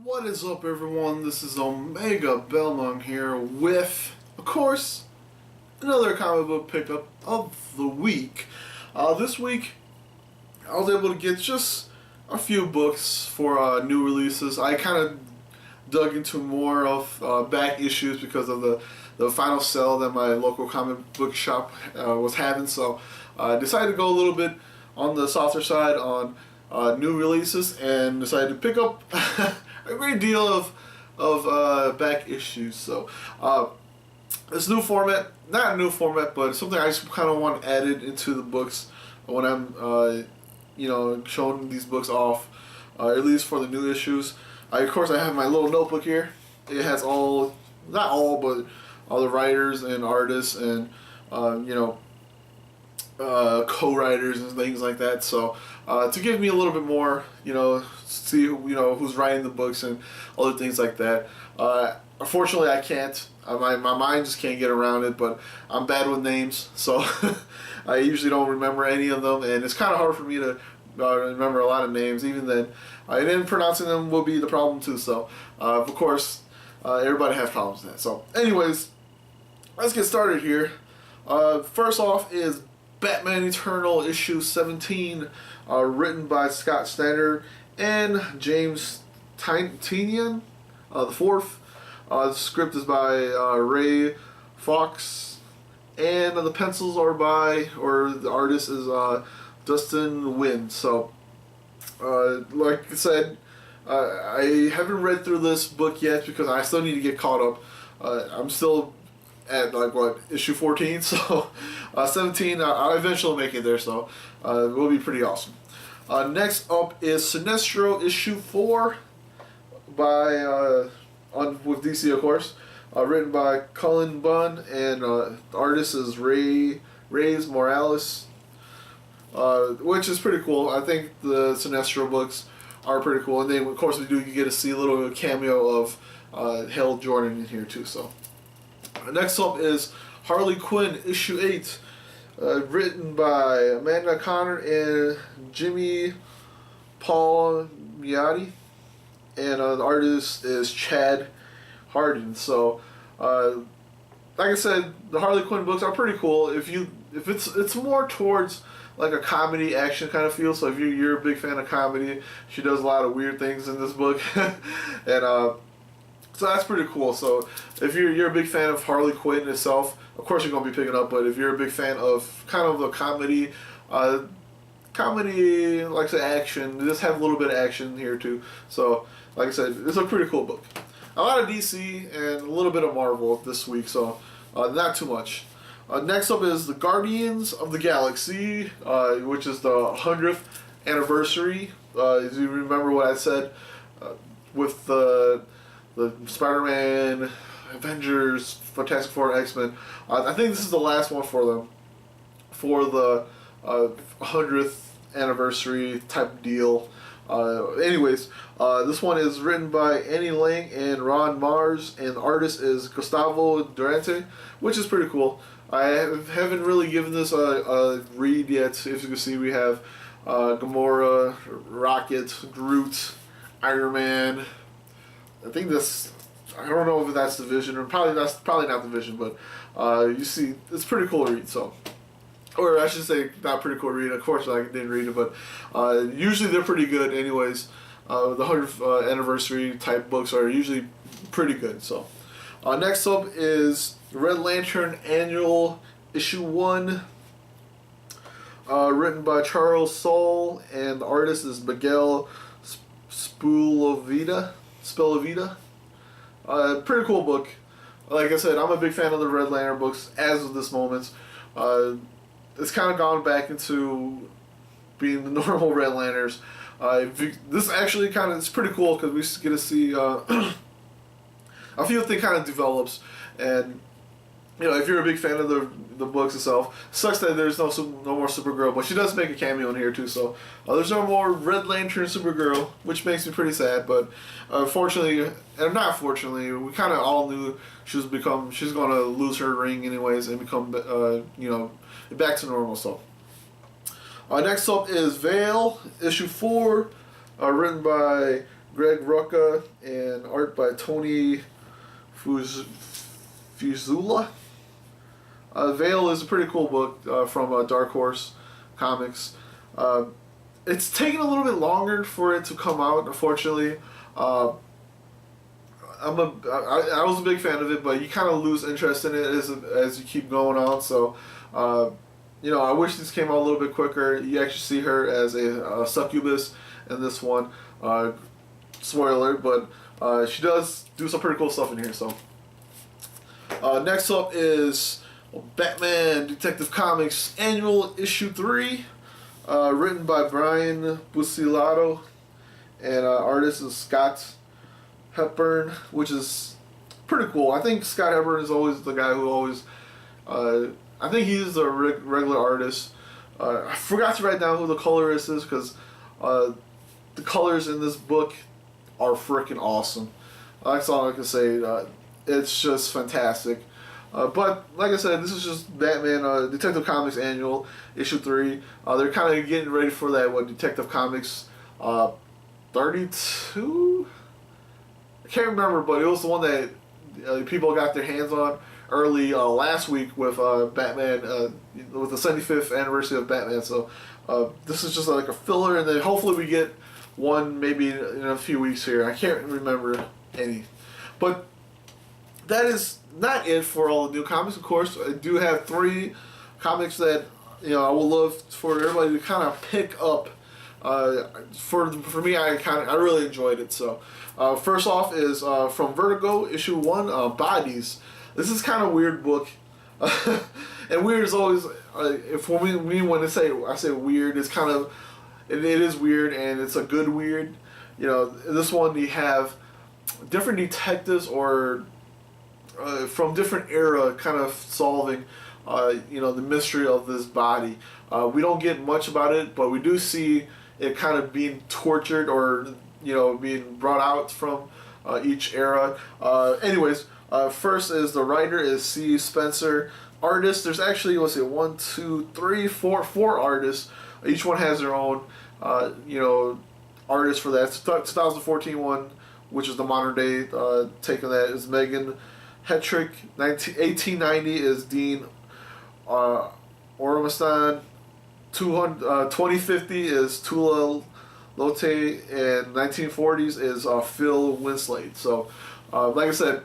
What is up, everyone? This is Omegabalmung here with, of course, another comic book pickup of the week. This week, I was able to get just a few books for new releases. I kind of dug into more of back issues because of the final sale that my local comic book shop was having. So I decided to go a little bit on the softer side on new releases and decided to pick up a great deal of back issues. So this new format, not a new format, but something I just kind of want added into the books when I'm showing these books off, at least for the new issues. Of course, I have my little notebook here. It has all, not all, but all the writers and artists and co-writers and things like that. So to give me a little bit more, see who's writing the books and other things like that. Unfortunately, I can't. My mind just can't get around it. But I'm bad with names, so I usually don't remember any of them, and it's kind of hard for me to remember a lot of names. Even then, and then pronouncing them will be the problem too. So of course, everybody has problems with that. So anyways, let's get started here. First off is Batman Eternal issue 17, written by Scott Snyder and James Tynion, the fourth. The script is by Ray Fox, and the pencils are by, or the artist is Dustin Wynn. So, like I said, I haven't read through this book yet because I still need to get caught up. I'm still at issue 14, so 17 I'll eventually make it there, so it will be pretty awesome. Next up is Sinestro issue 4 by with DC, of course, written by Cullen Bunn, and the artist is Reyes Morales, which is pretty cool. I think the Sinestro books are pretty cool, and then of course you get to see a little cameo of Hal Jordan in here too. So next up is Harley Quinn issue 8, written by Amanda Connor and Jimmy Palmiotti, and the artist is Chad Hardin. So like I said, the Harley Quinn books are pretty cool. If it's more towards like a comedy action kind of feel. So if you're a big fan of comedy, she does a lot of weird things in this book, and so that's pretty cool. So if you're a big fan of Harley Quinn itself, of course you're going to be picking up. But if you're a big fan of kind of the comedy, like I said, action, just have a little bit of action here too. So like I said, it's a pretty cool book. A lot of DC and a little bit of Marvel this week, so not too much. Next up is the Guardians of the Galaxy, which is the 100th anniversary. As you remember what I said with the Spider-Man, Avengers, Fantastic Four, and X-Men. I think this is the last one for them, for the 100th anniversary type deal. Anyways, this one is written by Annie Lang and Ron Mars, and the artist is Gustavo Durante, which is pretty cool. I haven't really given this a read yet. If you can see, we have Gamora, Rocket, Groot, Iron Man. I think this, I don't know if that's the Vision, or that's probably not the Vision, but you see, it's pretty cool to read. So, or I should say, not pretty cool to read. Of course, I didn't read it, but usually they're pretty good. Anyways, the 100th anniversary type books are usually pretty good. So, next up is Red Lantern Annual issue 1, written by Charles Soule, and the artist is Miguel Spolavita. Pretty cool book. Like I said, I'm a big fan of the Red Lantern books as of this moment. It's kind of gone back into being the normal Red Lanterns. This actually kind of, it's pretty cool because we get to see a few things kind of develops, and if you're a big fan of the books itself, sucks that there's no more Supergirl, but she does make a cameo in here too. So there's no more Red Lantern Supergirl, which makes me pretty sad. But fortunately, and not fortunately, we kind of all knew she's going to lose her ring anyways and become back to normal. So next up is Veil issue 4, written by Greg Rucka, and art by Tony Fuzula. Veil is a pretty cool book from Dark Horse Comics. It's taken a little bit longer for it to come out, unfortunately. I was a big fan of it, but you kind of lose interest in it as you keep going on. So, I wish this came out a little bit quicker. You actually see her as a succubus in this one. Spoiler, but she does do some pretty cool stuff in here. So, next up is Batman Detective Comics Annual Issue 3, written by Brian Buccellato, and artist is Scott Hepburn, which is pretty cool. I think Scott Hepburn is always the guy who always, I think he's a regular artist. I forgot to write down who the colorist is because the colors in this book are freaking awesome. That's all I can say. It's just fantastic. But like I said, this is just Batman Detective Comics Annual Issue 3. They're kind of getting ready for that Detective Comics 32? I can't remember, but it was the one that people got their hands on early last week with Batman, with the 75th anniversary of Batman. So this is just like a filler, and then hopefully we get one maybe in a few weeks here. I can't remember any. But that is not it for all the new comics, of course. I do have 3 comics that I would love for everybody to kind of pick up. For me, I really enjoyed it. So first off is from Vertigo, issue 1, Bodies. This is kind of weird book, and weird is always for me when I say weird, it's kind of it is weird, and it's a good weird. In this one you have different detectives or from different era kind of solving the mystery of this body. We don't get much about it, but we do see it kind of being tortured or being brought out from each era. Anyways, first is the writer is C. Spencer. Artist, there's actually four artists. Each one has their own artist for that. 2014 one, which is the modern day take on that, is Megan Hetrick. 1890 is Dean Ormiston. 2050 is Tula Lotte, and 1940s is Phil Winslade. So, like I said,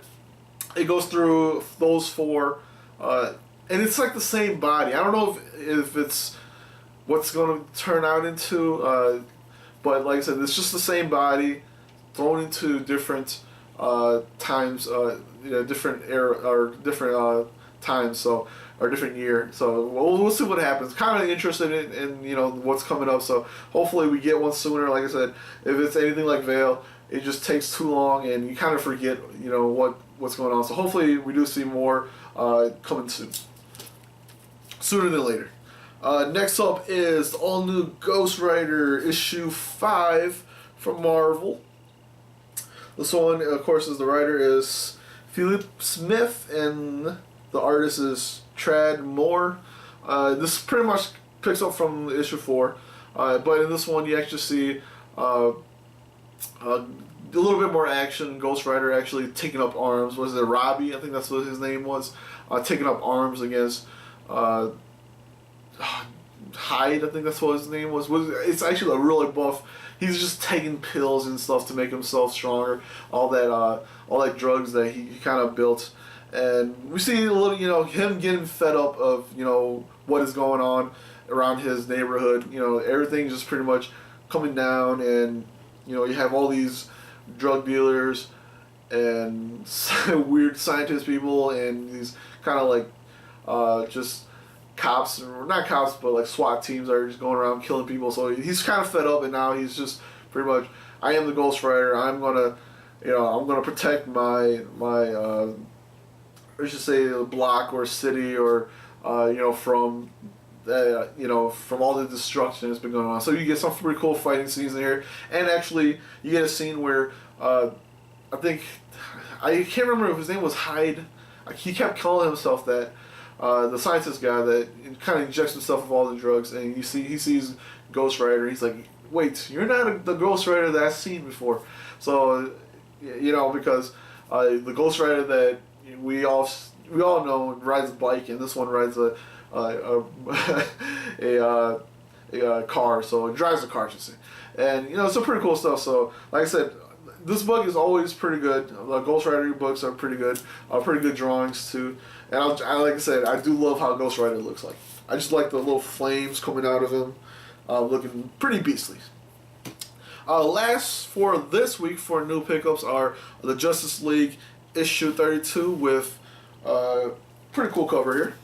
it goes through those 4, and it's like the same body. I don't know if it's what's going to turn out into, but like I said, it's just the same body thrown into different times, different era or different times. So. Or different year, so we'll see what happens. Kind of interested in what's coming up, so hopefully we get one sooner. Like I said, if it's anything like Veil, it just takes too long and you kind of forget what's going on. So hopefully we do see more coming soon, sooner than later. Next up is the all new Ghost Rider issue 5 from Marvel. This one, of course, the writer is Philip Smith and the artist is Trad Moore. This pretty much picks up from issue 4, but in this one you actually see a little bit more action. Ghost Rider actually taking up arms. Was it Robbie? I think that's what his name was. Taking up arms against Hyde. I think that's what his name was. It's actually a really buff. He's just taking pills and stuff to make himself stronger. All that drugs that he kind of built. And we see a little, him getting fed up of, what is going on around his neighborhood. Everything just pretty much coming down, and, you have all these drug dealers and weird scientist people and these kind of like, just cops, or not cops, but like SWAT teams are just going around killing people. So he's kind of fed up, and now he's just pretty much, I am the Ghost Rider. I'm gonna protect my I should say a block or city or from from all the destruction that's been going on. So you get some pretty cool fighting scenes in here, and actually you get a scene where I can't remember if his name was Hyde. He kept calling himself that, the scientist guy that kind of injects himself with all the drugs, and he sees Ghost Rider. He's like, wait, you're not the Ghost Rider that I've seen before. So, because the Ghost Rider that we all know rides a bike, and this one rides a a car. So it drives a car, I should say. And some pretty cool stuff. So, like I said, this book is always pretty good. The Ghost Rider books are pretty good. Pretty good drawings too. And like I said, I do love how Ghost Rider looks like. I just like the little flames coming out of him, looking pretty beastly. Last for this week for new pickups are the Justice League issue 32 with pretty cool cover here,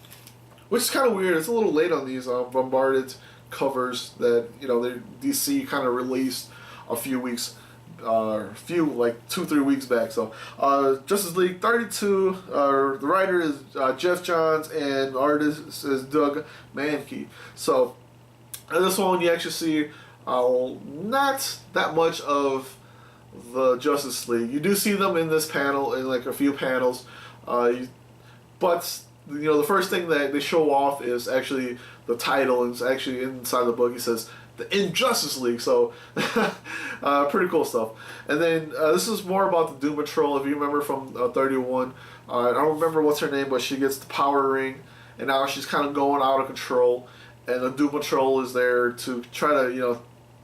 which is kind of weird. It's a little late on these bombarded covers that DC kind of released a few weeks, like 2-3 weeks back. So Justice League 32. The writer is Jeff Johns and the artist is Doug Mahnke. So in this one you actually see not that much of the Justice League. You do see them in this panel, in like a few panels, but the first thing that they show off is actually the title, and it's actually inside the book. It says the Injustice League, so pretty cool stuff. And then this is more about the Doom Patrol. If you remember from 31, I don't remember what's her name, but she gets the power ring, and now she's kind of going out of control. And the Doom Patrol is there to try to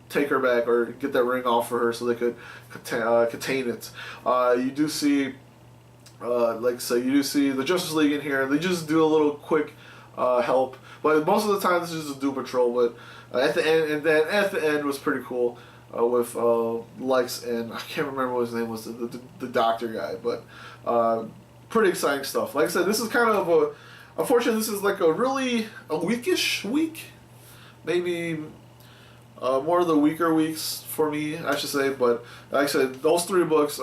take her back or get that ring off for her so they could contain it. You do see, you do see the Justice League in here. They just do a little quick help, but most of the time this is just a Doom Patrol. But at the end, and then at the end was pretty cool with Lex and I can't remember what his name was, the doctor guy. But pretty exciting stuff. Like I said, this is kind of unfortunately this is like a weekish week, maybe. More of the weaker weeks for me, I should say. But like I said, those 3 books,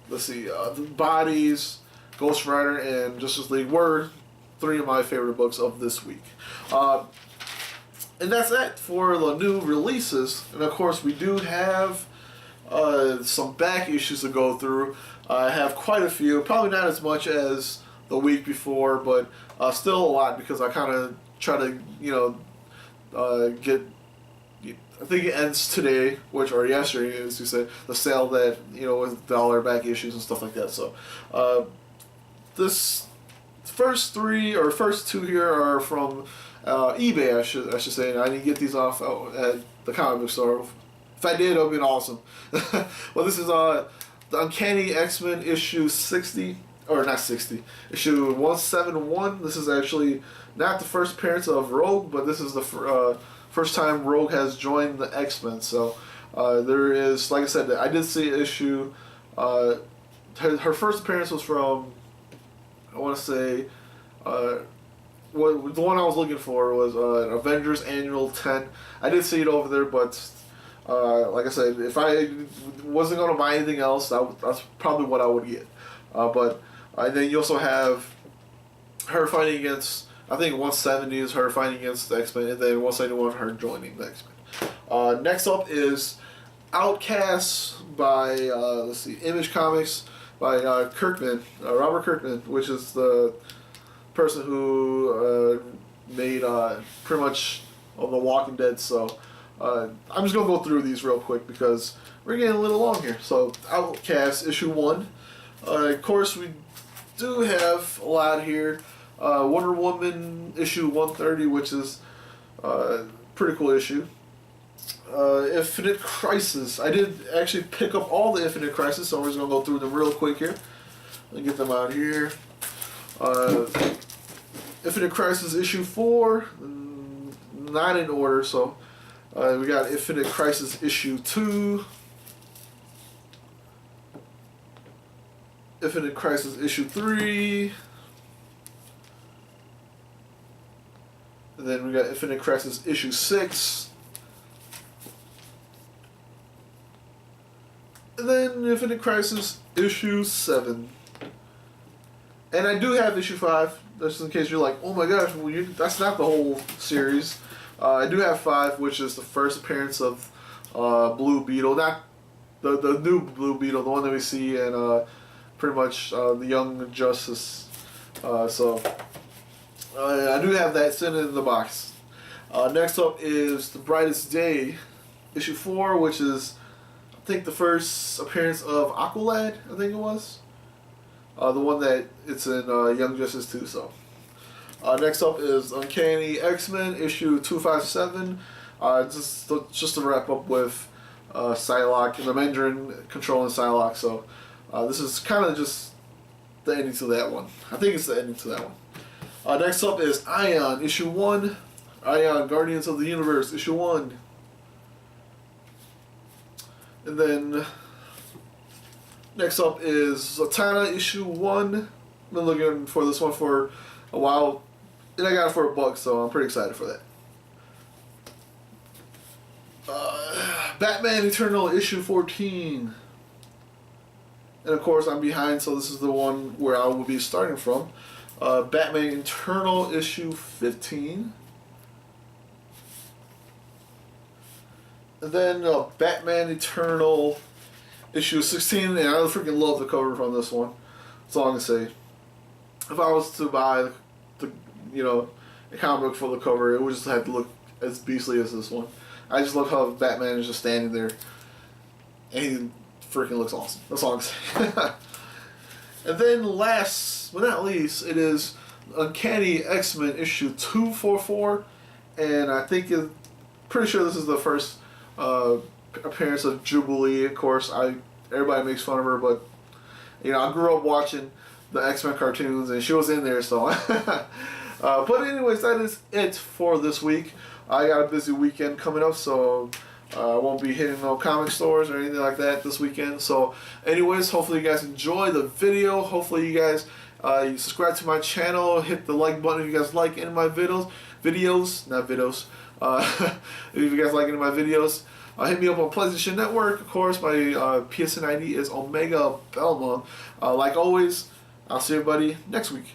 let's see, The Bodies, Ghost Rider, and Justice League were 3 of my favorite books of this week. And that's it for the new releases. And of course, we do have some back issues to go through. I have quite a few, probably not as much as the week before, but still a lot because I kind of try to, I think it ends today, or yesterday, as you said, the sale that, with dollar back issues and stuff like that. So, this first 2 here are from eBay, I should say, and I didn't get these off at the comic book store. If I did, it would have been awesome. Well, this is the Uncanny X-Men issue 60, or not 60, issue 171. This is actually not the first appearance of Rogue, but this is the first time Rogue has joined the X-Men. So there is, like I said, I did see an issue. Her first appearance was from, I want to say, the one I was looking for was Avengers Annual 10. I did see it over there, but like I said, if I wasn't going to buy anything else, that's probably what I would get. But then you also have her fighting against, I think 170 is her fighting against the X-Men, and then 171 her joining the X-Men. Next up is Outcast by, Image Comics by Robert Kirkman, which is the person who made pretty much of The Walking Dead. So I'm just going to go through these real quick because we're getting a little long here. So Outcast issue 1. Of course, we do have a lot here. Wonder Woman issue 130, which is a pretty cool issue. Infinite Crisis. I did actually pick up all the Infinite Crisis, so we're just going to go through them real quick here. Let me get them out here. Infinite Crisis issue 4, not in order, so we got Infinite Crisis issue 2. Infinite Crisis issue 3. And then we got Infinite Crisis issue 6. And then Infinite Crisis issue 7. And I do have issue 5, just in case you're like, oh my gosh, well, that's not the whole series. I do have 5, which is the first appearance of Blue Beetle. Not the new Blue Beetle, the one that we see in pretty much the Young Justice. So I do have that sitting in the box. Next up is The Brightest Day, issue 4, which is, I think, the first appearance of Aqualad, I think it was. The one that it's in Young Justice 2, so. Next up is Uncanny X-Men, issue 257. Just to wrap up with Psylocke and the Mandarin controlling Psylocke, so this is kind of just the ending to that one. I think it's the ending to that one. Next up is Ion, issue 1. Ion, Guardians of the Universe, issue 1. And then next up is Zatanna, issue 1. I've been looking for this one for a while, and I got it for $1, so I'm pretty excited for that. Batman Eternal, issue 14. And of course, I'm behind, so this is the one where I will be starting from. Batman Eternal, issue 15. And then Batman Eternal, issue 16. And I freaking love the cover from this one. That's all I'm going to say. If I was to buy a comic book for the cover, it would just have to look as beastly as this one. I just love how Batman is just standing there, and he freaking looks awesome. That's all I'm saying. And then last but not least, it is Uncanny X-Men issue 244, and I think pretty sure this is the first appearance of Jubilee. Of course, everybody makes fun of her, but I grew up watching the X-Men cartoons, and she was in there, so. But anyways, that is it for this week. I got a busy weekend coming up, so I won't be hitting no comic stores or anything like that this weekend. So anyways, hopefully you guys enjoy the video. Hopefully you guys you subscribe to my channel. Hit the like button if you guys like any of my videos, not videos. If you guys like any of my videos, hit me up on PlayStation Network. Of course, my PSN ID is Omegabalmung. Like always, I'll see everybody next week.